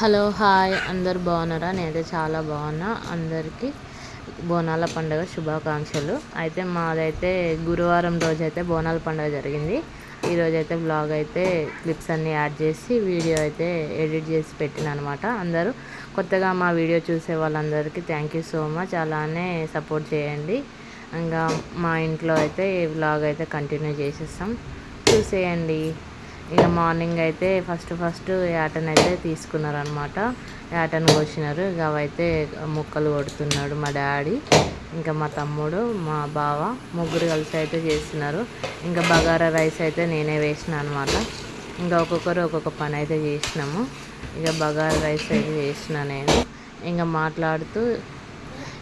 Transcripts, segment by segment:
Hello hi అందరు బాగున్నారా? నేనైతే చాలా బాగున్నా. అందరికీ బోనాల పండుగ శుభాకాంక్షలు. అయితే మాదైతే గురువారం రోజైతే బోనాల పండుగ జరిగింది. ఈరోజైతే బ్లాగ్ అయితే క్లిప్స్ అన్నీ యాడ్ చేసి వీడియో అయితే ఎడిట్ చేసి పెట్టిన అనమాట. అందరూ కొత్తగా మా వీడియో చూసే వాళ్ళందరికీ థ్యాంక్ యూ సో మచ్. అలానే సపోర్ట్ చేయండి. ఇంకా మా ఇంట్లో అయితే ఈ బ్లాగ్ అయితే కంటిన్యూ చేసేస్తాం, చూసేయండి. ఇక మార్నింగ్ అయితే ఫస్ట్ యాటన్ అయితే తీసుకున్నారనమాట. యాటన్ కోసినారు. ఇక అవైతే ముక్కలు కొడుతున్నాడు మా డాడీ, ఇంకా మా తమ్ముడు, మా బావ ముగ్గురు కలిసి అయితే చేస్తున్నారు. ఇంకా బగారా రైస్ అయితే నేనే వేసిన అనమాట. ఇంకా ఒక్కొక్కరు ఒక్కొక్క పని అయితే చేసినాము. ఇక బగారా రైస్ అయితే చేసిన నేను. ఇంకా మాట్లాడుతూ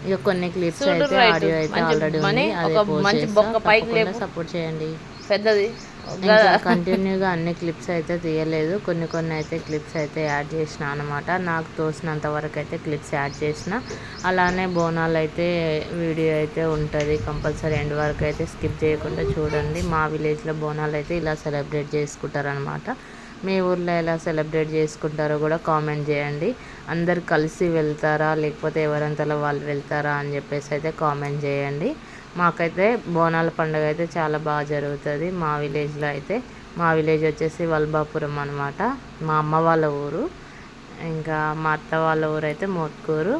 ఇక కొన్ని క్లిప్స్ అయితే ఆడియో అయితే ఆల్రెడీ ఉంది, అదే పోస్ట్ సపోర్ట్ చేయండి. పెద్దది ఇంకా కంటిన్యూగా అన్ని క్లిప్స్ అయితే తీయలేదు, కొన్ని అయితే క్లిప్స్ అయితే యాడ్ చేసిన అనమాట. నాకు తోసినంత వరకు అయితే క్లిప్స్ యాడ్ చేసిన. అలానే బోనాలు అయితే వీడియో అయితే ఉంటుంది కంపల్సరీ, ఎండ్ వరకు అయితే స్కిప్ చేయకుండా చూడండి. మా విలేజ్లో బోనాలు అయితే ఇలా సెలబ్రేట్ చేసుకుంటారనమాట. మీ ఊర్లో ఎలా సెలబ్రేట్ చేసుకుంటారో కూడా కామెంట్ చేయండి. అందరు కలిసి వెళ్తారా లేకపోతే ఎవరంతలో వాళ్ళు వెళ్తారా అని చెప్పేసి అయితే కామెంట్ చేయండి. మాకైతే బోనాల పండుగ అయితే చాలా బాగా జరుగుతుంది మా విలేజ్లో అయితే. మా విలేజ్ వచ్చేసి వల్బాపురం అనమాట, మా అమ్మ వాళ్ళ ఊరు. ఇంకా మా అత్త వాళ్ళ ఊరు అయితే మోత్కూరు.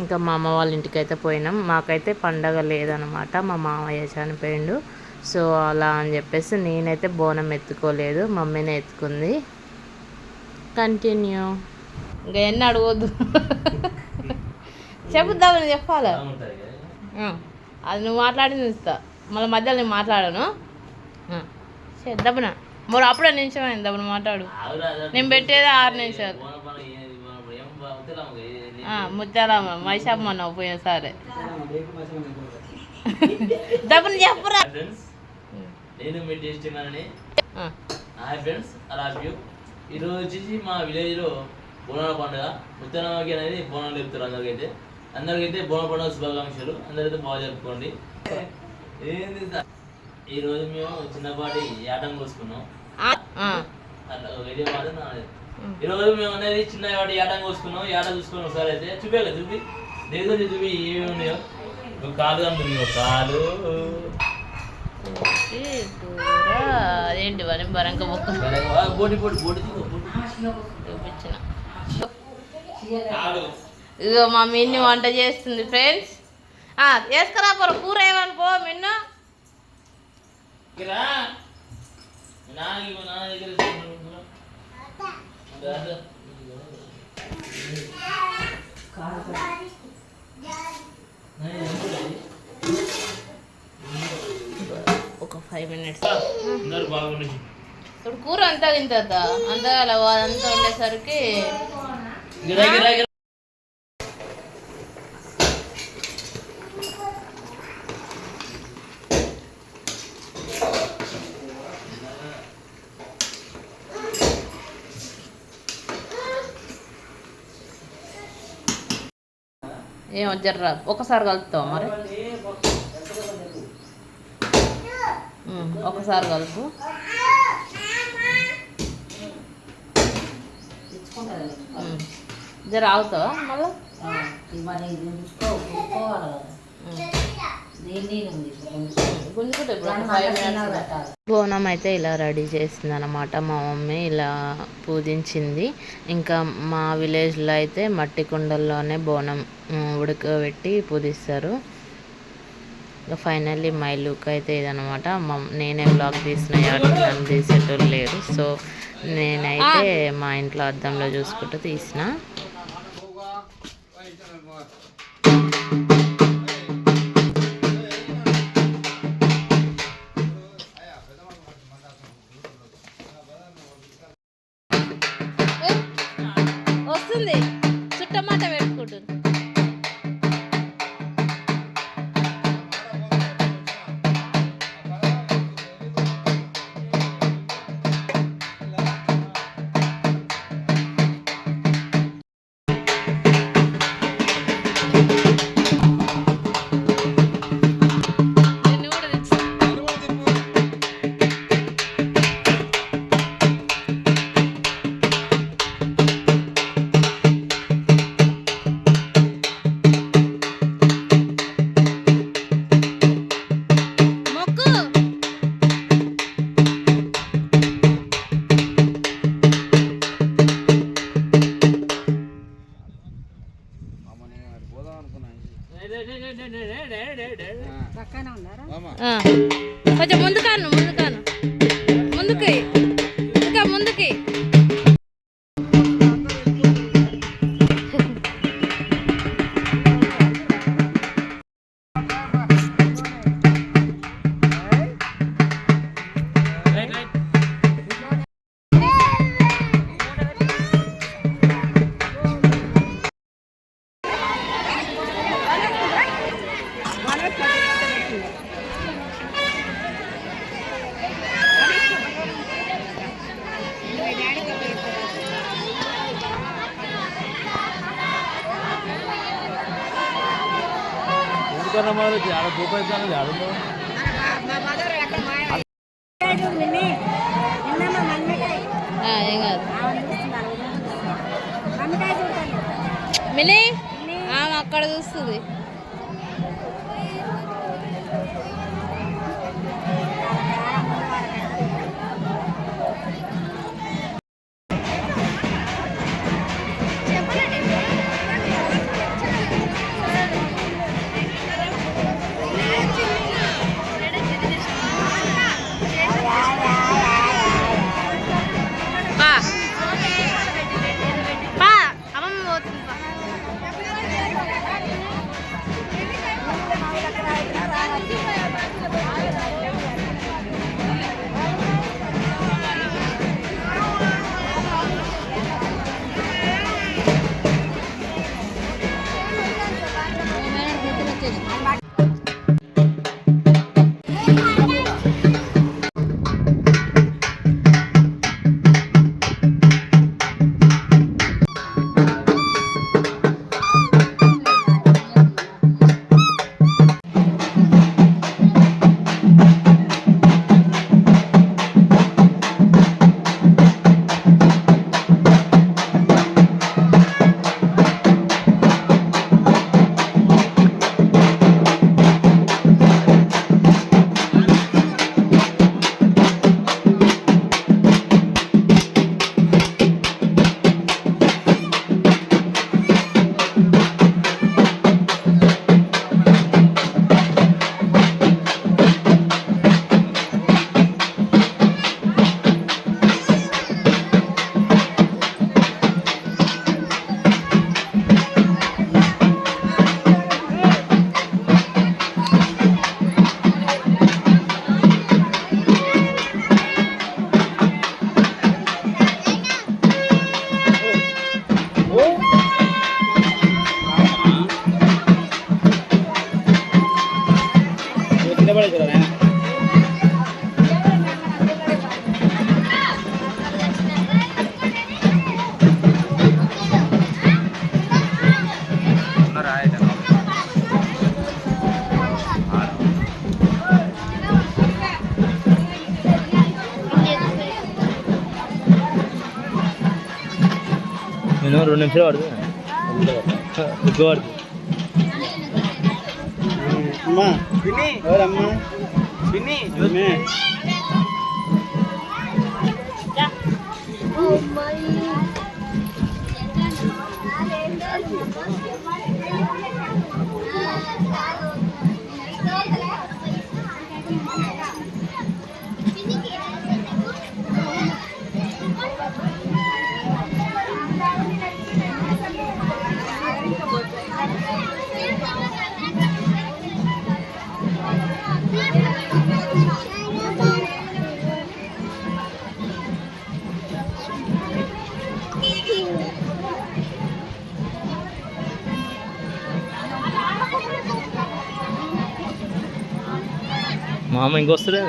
ఇంకా మా అమ్మ వాళ్ళ ఇంటికి అయితే పోయినాం. మాకైతే పండగ లేదనమాట, మా మామయ్య చనిపోయిండు. సో అలా అని చెప్పేసి నేనైతే బోనం ఎత్తుకోలేదు, మమ్మీనే ఎత్తుకుంది. కంటిన్యూ. ఇంకా ఎన్ని అడగవద్దు, చెప్పుద్దామని చెప్పాలా? అది నువ్వు మాట్లాడింది ఇస్తా, మళ్ళీ మధ్యలో నేను మాట్లాడాను. దబ్బున మరి అప్పుడే నిమిషం అయింది, దబ్బున మాట్లాడు. నేను పెట్టేది 6 నిమిషాలు. ముత్యాలమ్మ మైషమ్మ అన్నావు పోయిన సరే. దబ్బున చెప్పురా. ఈరోజు వచ్చేసి మా విలేజ్లో బోనాల పండుగ. ముత్యాలమ్మకి అనేది బోనాలు చెప్తారు అందరికైతే బోనాల పండుగ శుభాకాంక్షలు. అందరైతే బాగా జరుపుకోండి. ఈరోజు మేము చిన్నపాటి యాటం కోసుకున్నాం. ఈరోజు మేము అనేది చిన్నపాటి యాటం కోసుకున్నాం. యాట చూసుకున్నాం ఒకసారి అయితే చూపే చూపి దేవుడు చూపి ఏమేమి ఉన్నాయో. కాలు కనుక కాలు అదేంటి వరం బరంక బోటి బోటి బోటి చూపించిన. ఇగో మా మిన్ని వంట చేస్తుంది ఫ్రెండ్స్. వేసుకురా పొర కూర ఏమనుకో మిన్ను. ఒక 5 minutes ఇప్పుడు కూర అంతా తింటుందా అంతా అలా అదంతా ఉండేసరికి ఏమో జర్రా ఒకసారి కలుపుతావు మరి, ఒకసారి కలుపు. జర ఆగుతావా మళ్ళీ బోనం అయితే ఇలా రెడీ చేసింది అనమాట. మా మమ్మీ ఇలా పూజించింది. ఇంకా మా విలేజ్లో అయితే మట్టి కుండల్లోనే బోనం ఉడకబెట్టి పూజిస్తారు. ఇంకా ఫైనల్లీ మై లుక్ అయితే ఇదనమాట. నేనే బ్లాగ్ తీసిన నన్ను తీసేటోళ్ళు లేరు, సో నేనైతే మా ఇంట్లో అద్దంలో చూసుకుంటూ తీసిన. వస్తుంది చుట్టమాట పెట్టుకుంటుంది. కొంచెం ముందుకాను ముందుకి ఇంకా ముందుకి. ఏం కాదు మినీ ఆమె అక్కడ చూస్తుంది. నేను 2 నిమిషాలు పడుతుంది ఎక్కువ పడుతుంది. అమ్మా ఎవరమ్మా మా అమ్మ ఇంకొస్తుందే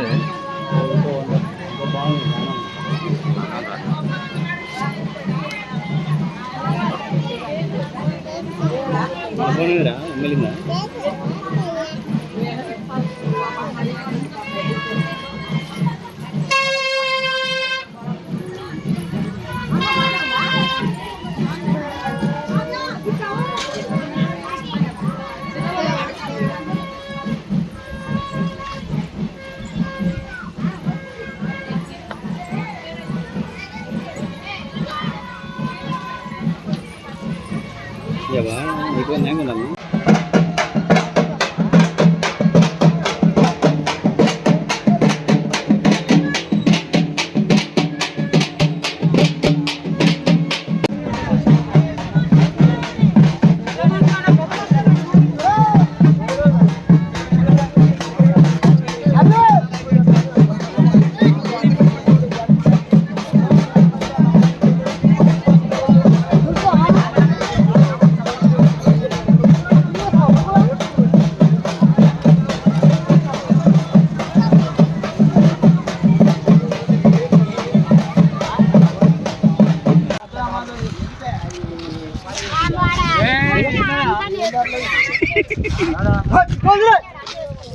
ఎమ్మెల్యేగా Ya va, ini kok neng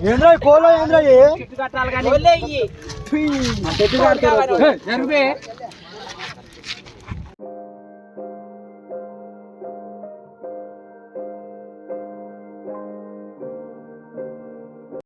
ఏంద్రా కోలో ఏంద్రా చెట్టు కట్టాలి కానీ